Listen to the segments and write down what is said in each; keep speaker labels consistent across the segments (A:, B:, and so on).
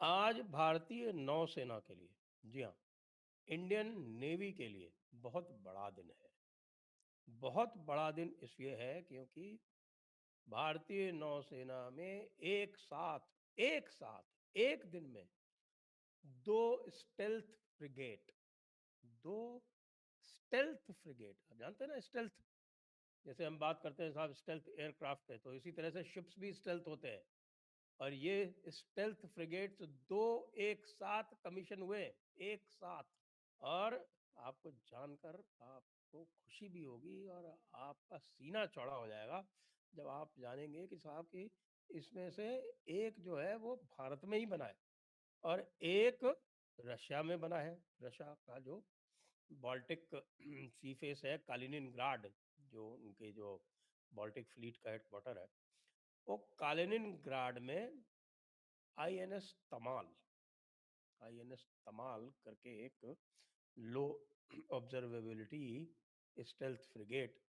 A: आज भारतीय नौसेना के लिए, जी हाँ, इंडियन नेवी के लिए बहुत बड़ा दिन है। बहुत बड़ा दिन इसलिए है क्योंकि भारतीय नौसेना में एक साथ एक दिन में दो स्टेल्थ फ्रिगेट दो स्टेल्थ फ्रिगेट, आप जानते हैं ना स्टेल्थ, जैसे हम बात करते हैं साहब स्टेल्थ एयरक्राफ्ट है, तो इसी तरह से शिप्स भी स्टेल्थ होते हैं। और ये स्टेल्थ फ्रिगेट्स दो एक साथ कमीशन हुए, एक साथ। और आपको जानकर आपको खुशी भी होगी और आपका सीना चौड़ा हो जाएगा जब आप जानेंगे कि साहब कि इसमें से एक जो है वो भारत में ही बना है और एक रशिया में बना है। रशिया का जो बाल्टिक सी फेस है, कालिनिनग्राड, जो उनके जो बाल्टिक फ्लीट का हेडक्वार्टर है, वो कालिनिनग्राड में आईएनएस तमाल आईएनएस तमाल करके एक लो ऑब्जर्वेबिलिटी स्टेल्थ फ्रिगेट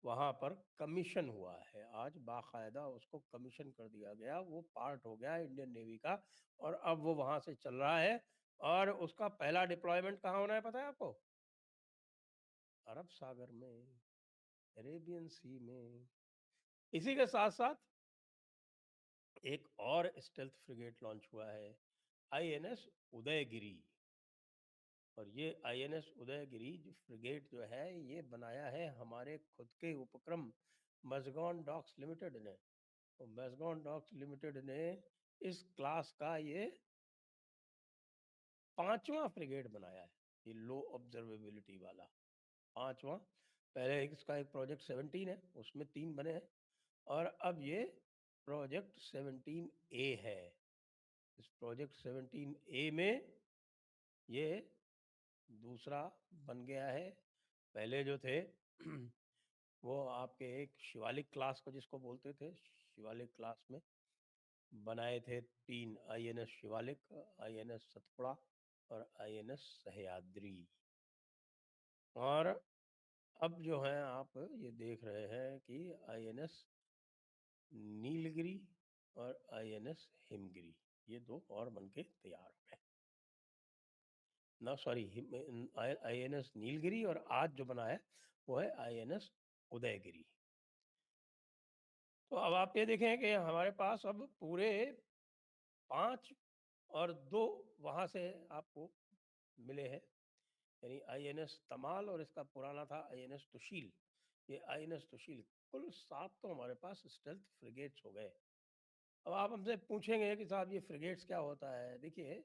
A: वहाँ पर कमीशन हुआ है। आज बाकायदा उसको कमीशन कर दिया गया, वो पार्ट हो गया इंडियन नेवी का और अब वो वहाँ से चल रहा है। और उसका पहला डिप्लॉयमेंट कहाँ होना है पता है आपको? अरब सागर में, अरेबियन सी में। इसी के साथ साथ एक और स्टेल्थ फ्रिगेट लॉन्च हुआ है, आईएनएस उदयगिरी। और ये आईएनएस उदयगिरी जो फ्रिगेट जो है ये बनाया है हमारे खुद के उपक्रम मजगॉन डॉक्स लिमिटेड ने। तो मजगॉन डॉक्स लिमिटेड ने इस क्लास का ये पांचवा फ्रिगेट बनाया है, ये लो ऑब्जर्वेबिलिटी वाला पांचवा। पहले इसका एक प्रोजेक्ट 17 है, उसमें 3 बने हैं और अब ये प्रोजेक्ट 17A है। इस प्रोजेक्ट 17A में ये दूसरा बन गया है। पहले जो थे वो आपके एक शिवालिक क्लास को जिसको बोलते थे, शिवालिक क्लास में बनाए थे 3, आईएनएस शिवालिक, आईएनएस सतपुड़ा और आईएनएस सह्याद्री। और अब जो है आप ये देख रहे हैं कि आईएनएस नीलगिरी और आईएनएस हिमगिरी, ये 2 और बनके तैयार हो गए ना, सॉरी, आईएनएस नीलगिरी और आज जो बना है वो है आईएनएस उदयगिरी। तो अब आप ये देखें कि हमारे पास अब पूरे 5 और 2 वहाँ से आपको मिले हैं, यानी आईएनएस तमाल और इसका पुराना था आईएनएस तुशील। ये आईएनएस तुशील, कुल 7 तो हमारे पास स्टेल्थ फ्रिगेट्स हो गए। अब आप हमसे पूछेंगे कि साहब ये फ्रिगेट्स क्या होता है? देखिए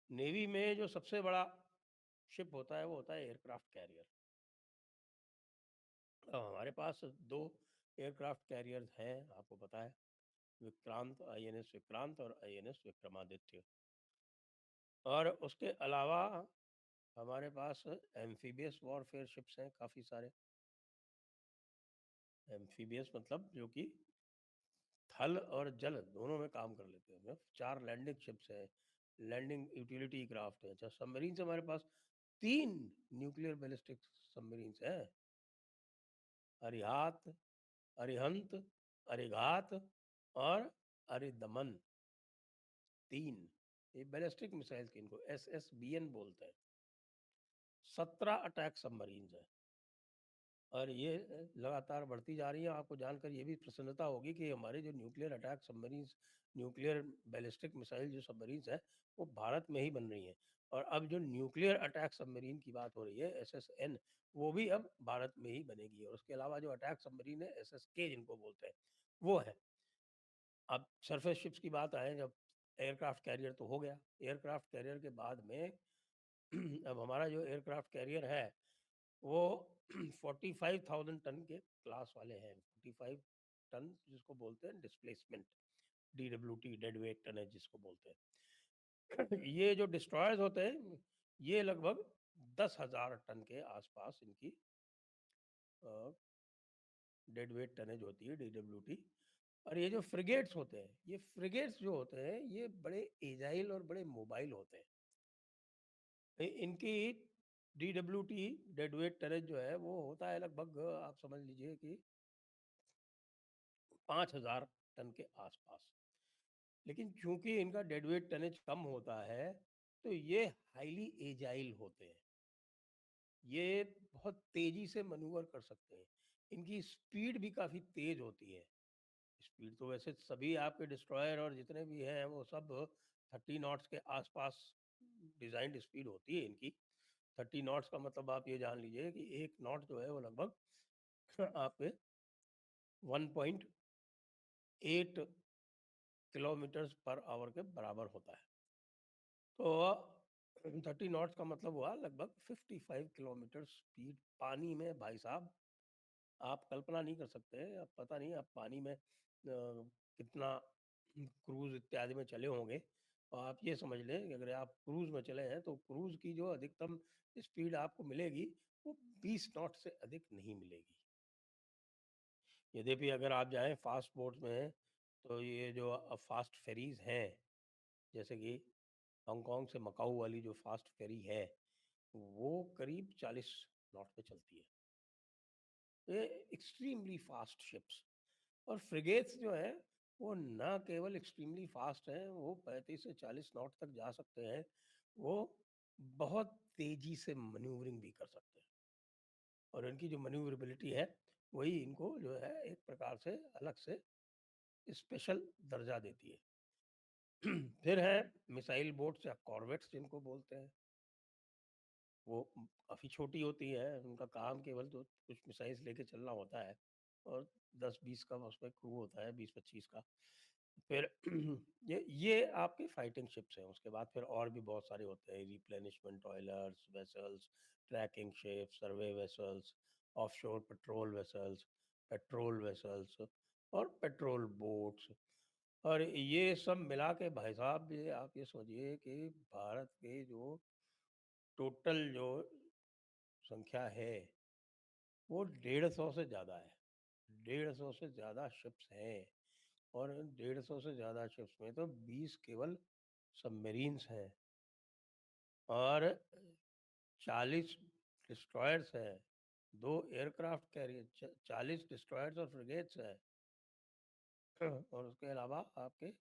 A: नेवी में जो सबसे बड़ा शिप होता है वो होता है एयरक्राफ्ट कैरियर। हमारे पास 2 एयरक्राफ्ट कैरियर्स हैं, आपको पता है, विक्रांत, आईएनएस विक्रांत और आईएनएस विक्रमादित्य। और उसके अलावा हमारे पास एम्फीबियस वॉरफेयर शिप्स हैं काफ़ी सारे। एम्फीबियस मतलब जो कि थल और जल दोनों में काम कर लेते हैं। 4 लैंडिंग शिप्स हैं, लैंडिंग यूटिलिटी क्राफ्ट है। अच्छा, सबमरीन हमारे पास 3 न्यूक्लियर बैलिस्टिक सबमरीन्स हैं, अरिहात, अरिहंत, अरिघात और अरिदमन। 3 ये बैलिस्टिक मिसाइल की, इनको SSBN बोलते हैं। 17 अटैक सबमरीन्स हैं और ये लगातार बढ़ती जा रही है। आपको जानकर ये भी प्रसन्नता होगी कि हमारे जो nuclear attack submarines, nuclear ballistic missile जो सबमरीन्स हैं वो भारत में ही बन रही हैं। और अब जो न्यूक्लियर अटैक सबमरीन की बात हो रही है SSN, वो भी अब भारत में ही बनेगी। और उसके अलावा जो अटैक सबमरीन है SSK जिनको बोलते हैं वो है। अब सरफेस शिप्स की बात आए, जब एयरक्राफ्ट कैरियर तो हो गया, एयरक्राफ्ट कैरियर के बाद में अब हमारा जो एयरक्राफ्ट कैरियर है वो 45,000 टन के क्लास वाले हैं। 45 टन जिसको बोलते हैं displacement, DWT, dead weight tonnage जिसको बोलते हैं। ये जो डिस्ट्रॉयर्स होते हैं ये लगभग 10,000 टन के आसपास इनकी डेड वेट टनेज होती है, DWT। और ये जो फ्रिगेट्स होते हैं, ये फ्रिगेट्स जो होते हैं ये बड़े एजाइल और बड़े मोबाइल होते हैं। इनकी DWT, डेड वेट टनेज जो है वो होता है लगभग, आप समझ लीजिए कि 5,000 टन के आसपास। लेकिन चूंकि इनका डेडवेट टनेज कम होता है तो ये हाईली एजाइल होते हैं, ये बहुत तेजी से मनूवर कर सकते हैं, इनकी स्पीड भी काफ़ी तेज होती है। स्पीड तो वैसे सभी आपके डिस्ट्रॉयर और जितने भी हैं वो सब 30 नॉट्स के आसपास डिज़ाइंड स्पीड होती है इनकी। 30 नॉट्स का मतलब आप ये जान लीजिए कि 1 नॉट जो है वो लगभग आपके 1.8 किलोमीटर्स पर आवर के बराबर होता है। तो 30 नॉट्स का मतलब हुआ लगभग 55 किलोमीटर स्पीड पानी में। भाई साहब आप कल्पना नहीं कर सकते, अब पता नहीं आप पानी में कितना क्रूज इत्यादि में चले होंगे, और आप ये समझ लें कि अगर आप क्रूज में चले हैं तो क्रूज की जो अधिकतम स्पीड आपको मिलेगी वो 20 नॉट से अधिक नहीं मिलेगी। यद्यपि अगर आप जाएं फास्ट बोट्स में तो ये जो फास्ट फेरीज हैं, जैसे कि हांगकांग से मकाऊ वाली जो फास्ट फेरी है वो करीब 40 नॉट पे चलती है। ये एक्सट्रीमली फास्ट शिप्स। और फ्रिगेट्स जो है वो ना केवल एक्सट्रीमली फास्ट हैं, वो 35 से 40 नॉट तक जा सकते हैं, वो बहुत तेजी से मनूवरिंग भी कर सकते हैं, और इनकी जो मनूवरेबिलिटी है वही इनको जो है एक प्रकार से अलग से स्पेशल दर्जा देती है। फिर है मिसाइल बोट्स या कॉर्वेट्स जिनको बोलते हैं, वो काफ़ी छोटी होती है, उनका काम केवल तो कुछ मिसाइल्स लेके चलना होता है, और 10-20 का उसमें क्रू होता है, 20-25 का। फिर ये आपके फाइटिंग शिप्स हैं। उसके बाद फिर और भी बहुत सारे होते हैं, replenishment oilers vessels, tracking ships, survey vessels, offshore patrol vessels और पेट्रोल बोट्स। और ये सब मिला के भाई साहब ये आप ये सोचिए कि भारत के जो टोटल जो संख्या है वो 150 से ज़्यादा है। 150 से ज़्यादा शिप्स हैं, और 150 से ज़्यादा शिप्स में तो 20 केवल सबमरीन्स हैं, और 40 डिस्ट्रॉयर्स हैं, 2 एयरक्राफ्ट कैरियर, 40 डिस्ट्रॉयर्स और फ्रिगेट्स हैं, और उसके अलावा आपके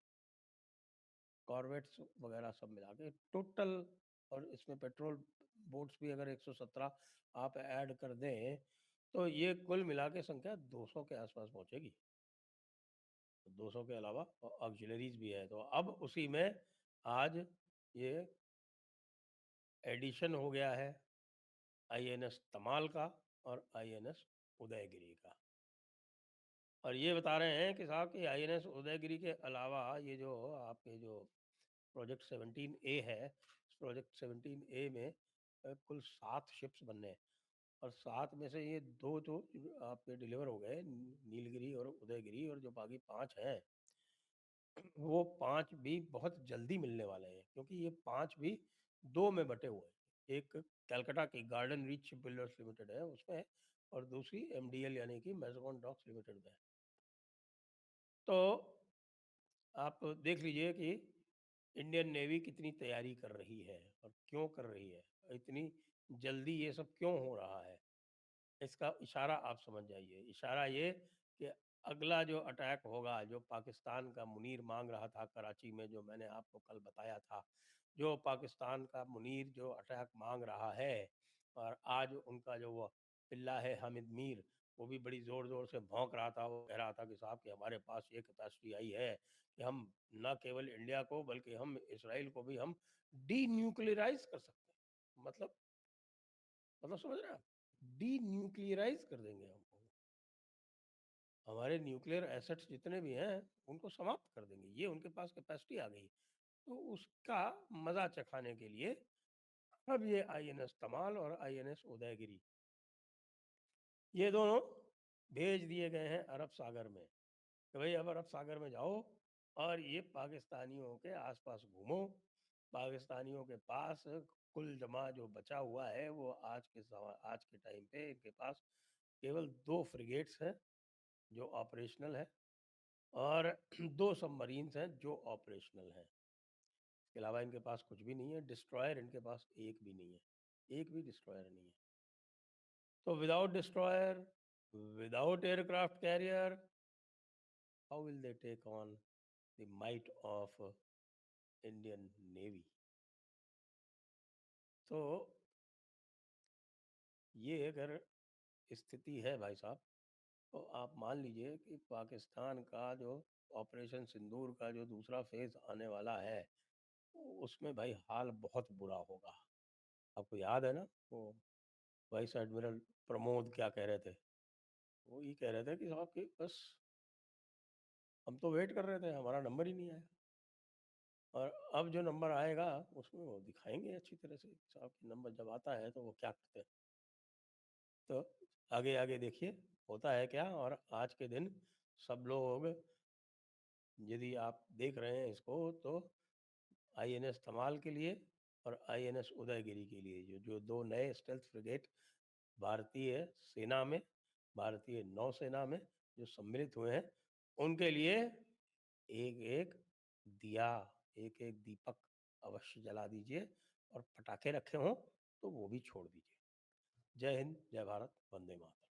A: कॉर्वेट्स वगैरह सब मिला के टोटल। और इसमें पेट्रोल बोट्स भी अगर 117 आप ऐड कर दें तो ये कुल मिला के संख्या 200 के आसपास पहुंचेगी। 200 के अलावा ऑक्सिलरीज भी है, तो अब उसी में आज ये एडिशन हो गया है आईएनएस तमाल का और आईएनएस उदयगिरी का। और ये बता रहे हैं कि साहब कि आईएनएस उदयगिरी के अलावा ये जो आपके जो प्रोजेक्ट 17A है, इस प्रोजेक्ट 17A में कुल 7 शिप्स बनने हैं, और 7 में से ये 2 तो आपके डिलीवर हो गए, नीलगिरी और उदयगिरी, और जो बाकी 5 हैं वो 5 भी बहुत जल्दी मिलने वाले हैं, क्योंकि ये 5 भी 2 में बटे हुए हैं। एक कलकत्ता की garden reach ship builders limited है उसमें, और दूसरी एमडीएल यानी कि मैज़गॉन डॉक्स लिमिटेड में है। तो आप देख लीजिए कि इंडियन नेवी कितनी तैयारी कर रही है और क्यों कर रही है, इतनी जल्दी ये सब क्यों हो रहा है। इसका इशारा आप समझ जाइए। इशारा ये कि अगला जो अटैक होगा, जो पाकिस्तान का मुनीर मांग रहा था कराची में, जो मैंने आपको कल बताया था, जो पाकिस्तान का मुनीर जो अटैक मांग रहा है, और आज उनका जो वो पिल्ला है हामिद मीर, वो भी बड़ी ज़ोर ज़ोर से भौंक रहा था। वो कह रहा था कि साहब कि हमारे पास ये कैपेसिटी आई है कि हम न केवल इंडिया को बल्कि हम इसराइल को भी हम डी न्यूक्लियराइज कर सकते हैं। मतलब समझ रहे हैं आप, डी न्यूक्लियराइज कर देंगे हम, हमारे न्यूक्लियर एसेट्स जितने भी हैं उनको समाप्त कर देंगे, ये उनके पास कैपेसिटी आ गई। तो उसका मजा चखाने के लिए अब ये आईएनएस तमाल और आईएनएस उदयगिरी, ये दोनों भेज दिए गए हैं अरब सागर में, कि भाई अब अरब सागर में जाओ और ये पाकिस्तानियों के आसपास घूमो। पाकिस्तानियों के पास कुल जमा जो बचा हुआ है वो आज के टाइम पे इनके पास केवल 2 फ्रिगेट्स हैं जो ऑपरेशनल है, और 2 सबमरीन्स हैं जो ऑपरेशनल हैं। इसके अलावा इनके पास कुछ भी नहीं है। डिस्ट्रॉयर इनके पास एक भी नहीं है, एक भी डिस्ट्रॉयर नहीं है। तो without destroyer, without aircraft carrier, how will they take on the might of Indian navy. तो ये अगर स्थिति है भाई साहब, तो आप मान लीजिए कि पाकिस्तान का जो ऑपरेशन सिंदूर का जो दूसरा फेज आने वाला है, उसमें भाई हाल बहुत बुरा होगा। आपको याद है ना वो वाइस एडमिरल प्रमोद क्या कह रहे थे? वो ये कह रहे थे कि साहब कि बस हम तो वेट कर रहे थे, हमारा नंबर ही नहीं आया, और अब जो नंबर आएगा उसमें वो दिखाएंगे अच्छी तरह से साहब कि नंबर जब आता है तो वो क्या करते हैं। तो आगे आगे देखिए होता है क्या। और आज के दिन सब लोग, यदि आप देख रहे हैं इसको, तो आईएनएस तमाल के लिए और आईएनएस उदयगिरी के लिए जो जो दो नए स्टेल्थ फ्रिगेट भारतीय सेना में, भारतीय नौसेना में जो सम्मिलित हुए हैं, उनके लिए एक एक दिया, एक एक दीपक अवश्य जला दीजिए, और पटाखे रखे हों तो वो भी छोड़ दीजिए। जय हिंद, जय भारत, वंदे मातरम।